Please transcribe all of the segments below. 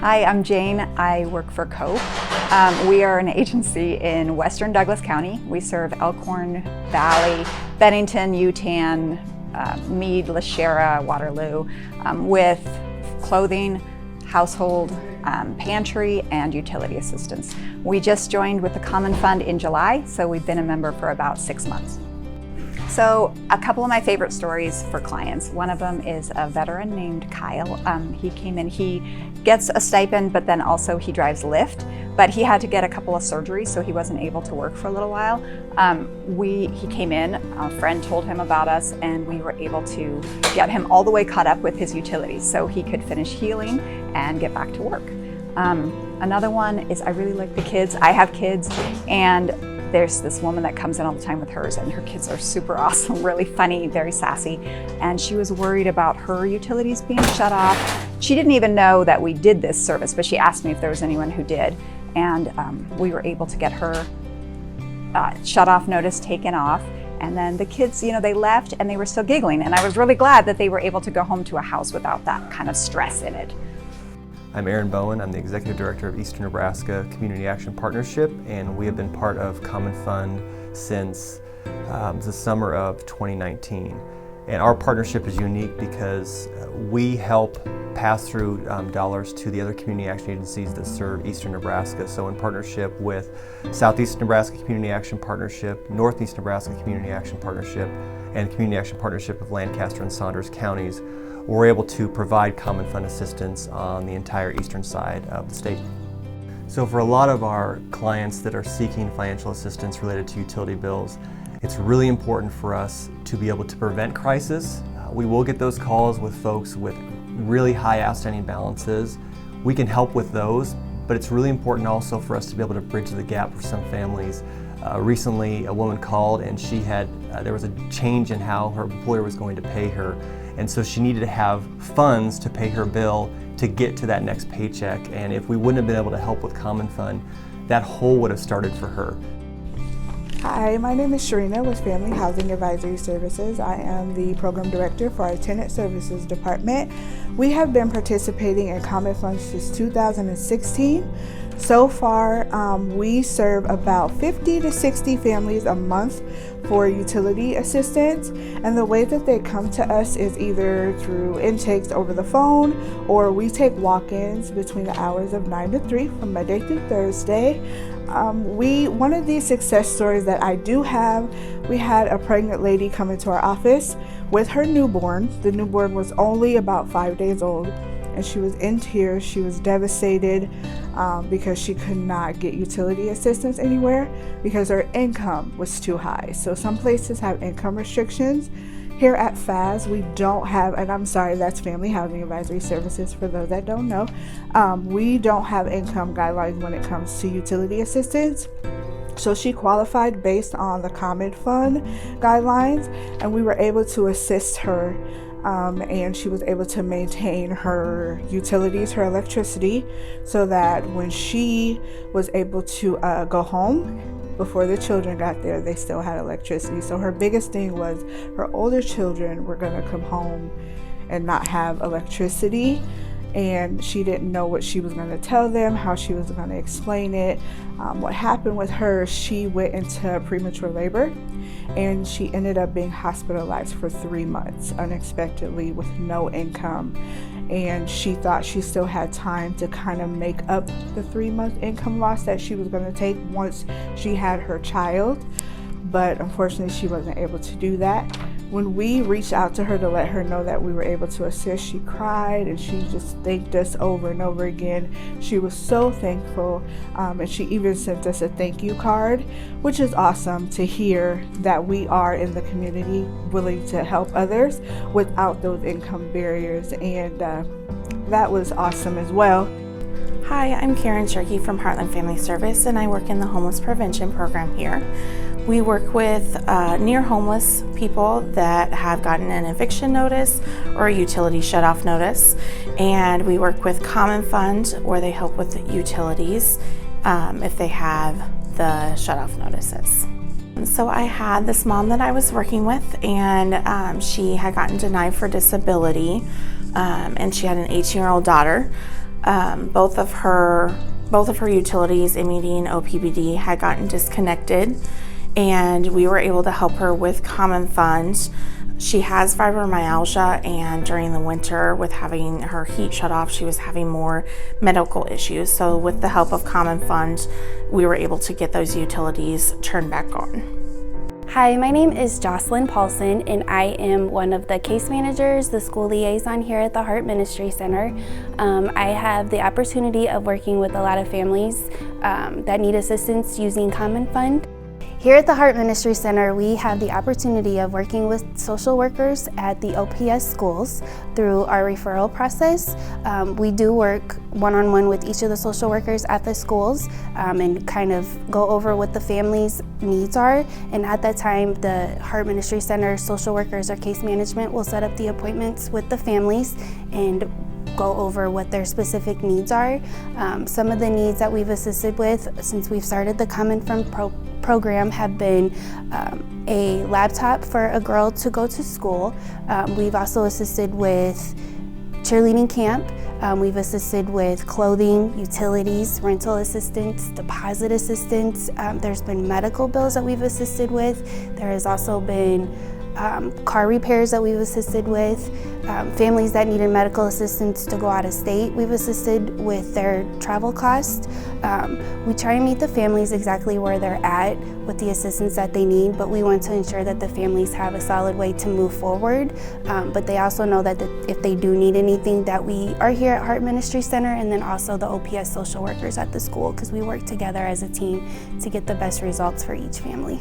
Hi, I'm Jane. I work for COPE. We are an agency in Western Douglas County. We serve Elkhorn Valley, Bennington, Utan, Meade, Lashera, Waterloo, with clothing, household, pantry, and utility assistance. We just joined with the Common Fund in July, so we've been a member for about 6 months. So a couple of my favorite stories for clients. One of them is a veteran named Kyle. He came in, he gets a stipend, but then also he drives Lyft, but he had to get a couple of surgeries, so he wasn't able to work for a little while. He came in, a friend told him about us, and we were able to get him all the way caught up with his utilities so he could finish healing and get back to work. Another one is I really like the kids. I have kids, and there's this woman that comes in all the time with hers, and her kids are super awesome, really funny, very sassy, and she was worried about her utilities being shut off. She didn't even know that we did this service, but she asked me if there was anyone who did, and we were able to get her shut-off notice taken off. And then the kids, they left and they were still giggling, and I was really glad that they were able to go home to a house without that kind of stress in it. I'm Aaron Bowen. I'm the Executive Director of Eastern Nebraska Community Action Partnership, and we have been part of Common Fund since the summer of 2019. And our partnership is unique because we help pass through dollars to the other community action agencies that serve Eastern Nebraska. So in partnership with Southeast Nebraska Community Action Partnership, Northeast Nebraska Community Action Partnership, and Community Action Partnership of Lancaster and Saunders counties, we're able to provide Common Fund assistance on the entire eastern side of the state. So for a lot of our clients that are seeking financial assistance related to utility bills, it's really important for us to be able to prevent crisis. We will get those calls with folks with really high outstanding balances. We can help with those, but it's really important also for us to be able to bridge the gap for some families. Recently, a woman called and she had, there was a change in how her employer was going to pay her. And so she needed to have funds to pay her bill to get to that next paycheck. And if we wouldn't have been able to help with Common Fund, that hole would have started for her. Hi, my name is Sharina with Family Housing Advisory Services. I am the Program Director for our Tenant Services Department. We have been participating in Common Fund since 2016. So far, we serve about 50 to 60 families a month for utility assistance, and the way that they come to us is either through intakes over the phone, or we take walk-ins between the hours of 9 to 3 from Monday through Thursday. One of these success stories that I do have, we had a pregnant lady come into our office with her newborn. The newborn was only about 5 days old, and she was in tears. She was devastated because she could not get utility assistance anywhere because her income was too high. So some places have income restrictions. Here at FAS, we don't have, and I'm sorry, that's Family Housing Advisory Services for those that don't know. We don't have income guidelines when it comes to utility assistance. So she qualified based on the Common Fund guidelines, and we were able to assist her, and she was able to maintain her utilities, her electricity, so that when she was able to go home, before the children got there, they still had electricity. So her biggest thing was her older children were gonna come home and not have electricity, and she didn't know what she was gonna tell them, how she was gonna explain it. What happened with her, she went into premature labor, and she ended up being hospitalized for 3 months unexpectedly with no income. And she thought she still had time to kind of make up the 3-month income loss that she was going to take once she had her child. But unfortunately, she wasn't able to do that. When we reached out to her to let her know that we were able to assist, she cried and she just thanked us over and over again. She was so thankful, and she even sent us a thank you card, which is awesome to hear that we are in the community willing to help others without those income barriers, and that was awesome as well. Hi, I'm Karen Shirkey from Heartland Family Service, and I work in the homeless prevention program here. We work with near homeless people that have gotten an eviction notice or a utility shutoff notice, and we work with Common Fund where they help with the utilities if they have the shutoff notices. So I had this mom that I was working with, and she had gotten denied for disability, and she had an 18-year-old daughter. Both of her utilities, MUD and OPBD, had gotten disconnected, and we were able to help her with Common Fund. She has fibromyalgia, and during the winter, with having her heat shut off, she was having more medical issues. So with the help of Common Fund, we were able to get those utilities turned back on. Hi, my name is Jocelyn Paulson, and I am one of the case managers, the school liaison here at the Heart Ministry Center. I have the opportunity of working with a lot of families that need assistance using Common Fund. Here at the Heart Ministry Center, we have the opportunity of working with social workers at the OPS schools through our referral process. We do work one-on-one with each of the social workers at the schools and kind of go over what the family's needs are. And at that time, the Heart Ministry Center social workers or case management will set up the appointments with the families and go over what their specific needs are. Some of the needs that we've assisted with since we've started the Common Fund program have been a laptop for a girl to go to school. We've also assisted with cheerleading camp. We've assisted with clothing, utilities, rental assistance, deposit assistance. There's been medical bills that we've assisted with. There has also been car repairs that we've assisted with, families that needed medical assistance to go out of state, we've assisted with their travel costs. We try and meet the families exactly where they're at with the assistance that they need, but we want to ensure that the families have a solid way to move forward. But they also know that if they do need anything, that we are here at Heart Ministry Center, and then also the OPS social workers at the school, because we work together as a team to get the best results for each family.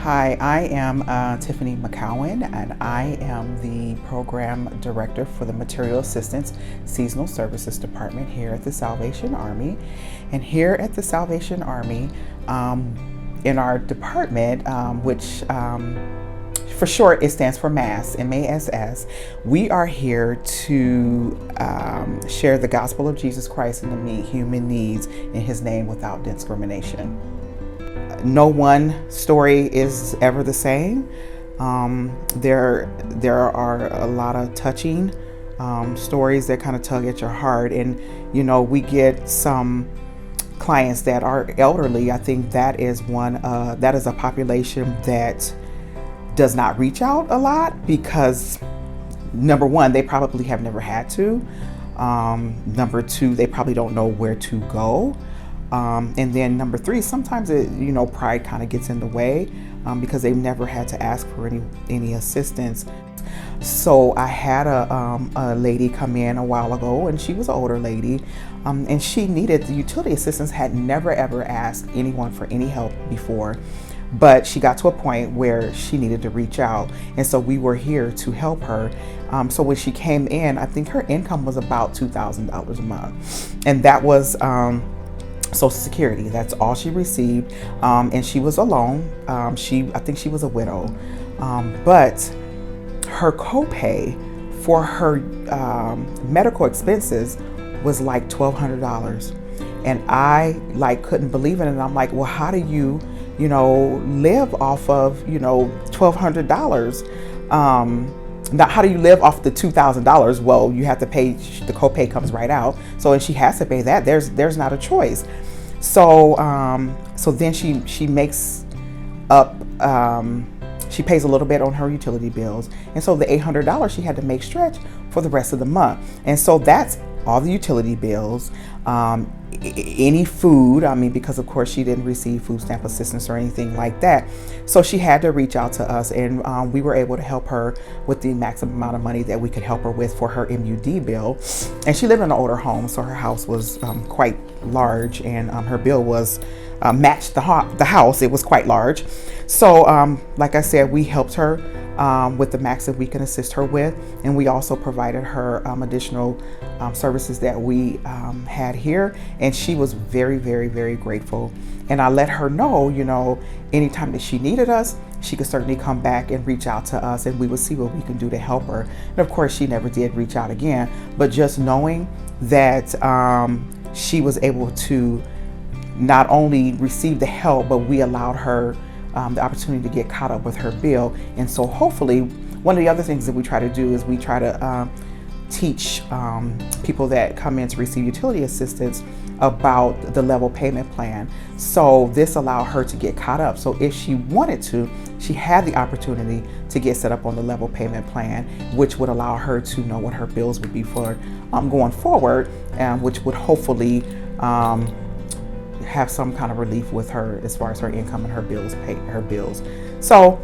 Hi, I am Tiffany McCowan, and I am the Program Director for the Material Assistance Seasonal Services Department here at the Salvation Army. And here at the Salvation Army, in our department, which for short it stands for MASS, M-A-S-S, we are here to share the gospel of Jesus Christ and to meet human needs in His name without discrimination. No one story is ever the same. There are a lot of touching stories that kind of tug at your heart, and we get some clients that are elderly. I think that is that is a population that does not reach out a lot because, number one, they probably have never had to. Number two, they probably don't know where to go. And then number three, sometimes pride kind of gets in the way because they've never had to ask for any assistance. So I had a lady come in a while ago, and she was an older lady, and she needed the utility assistance, had never ever asked anyone for any help before, but she got to a point where she needed to reach out, and so we were here to help her. So when she came in, I think her income was about $2,000 a month, and that was Social Security. That's all she received, and she was alone. I think she was a widow, but her copay for her medical expenses was like $1,200, and I couldn't believe it. And I'm like, well, how do you live off of $1,200? Now, how do you live off the $2,000? Well, you have to pay. The copay comes right out, so and she has to pay that. There's not a choice. So so then she makes up. She pays a little bit on her utility bills, and so the $800 she had to make stretch for the rest of the month. And so that's all the utility bills, any food, because of course she didn't receive food stamp assistance or anything like that. So she had to reach out to us, and we were able to help her with the maximum amount of money that we could help her with for her MUD bill. And she lived in an older home, so her house was quite large, and her bill was matched the house. It was quite large. So like I said, we helped her with the max that we can assist her with, and we also provided her additional services that we had here, and she was very, very, very grateful. And I let her know, anytime that she needed us, she could certainly come back and reach out to us, and we would see what we can do to help her. And of course, she never did reach out again, but just knowing that she was able to not only receive the help, but we allowed her the opportunity to get caught up with her bill. And so hopefully, one of the other things that we try to do is we try to teach people that come in to receive utility assistance about the level payment plan. So this allowed her to get caught up. So if she wanted to, she had the opportunity to get set up on the level payment plan, which would allow her to know what her bills would be for going forward, which would hopefully have some kind of relief with her as far as her income and her bills. So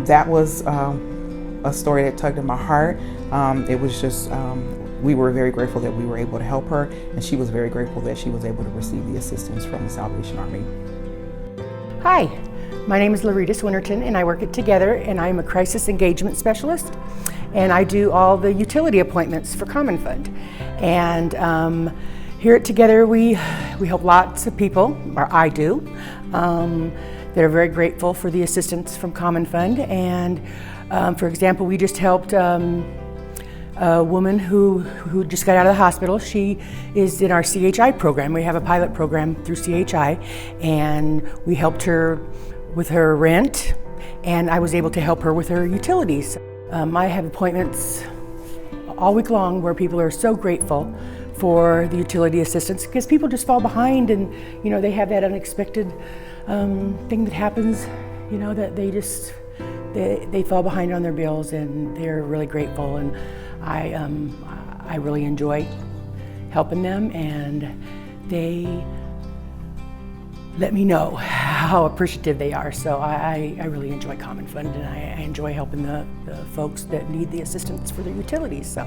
that was a story that tugged at my heart. It was just, we were very grateful that we were able to help her, and she was very grateful that she was able to receive the assistance from the Salvation Army. Hi, my name is Laritas Winterton, and I work at Together, and I'm a crisis engagement specialist, and I do all the utility appointments for Common Fund. And here at Together, we help lots of people, or I do, that are very grateful for the assistance from Common Fund. And for example, we just helped a woman who just got out of the hospital. She is in our CHI program. We have a pilot program through CHI, and we helped her with her rent, and I was able to help her with her utilities. I have appointments all week long where people are so grateful for the utility assistance, because people just fall behind, and they have that unexpected thing that happens, that they fall behind on their bills, and they're really grateful. And I really enjoy helping them, and they let me know how appreciative they are. So I really enjoy Common Fund, and I enjoy helping the folks that need the assistance for their utilities. So.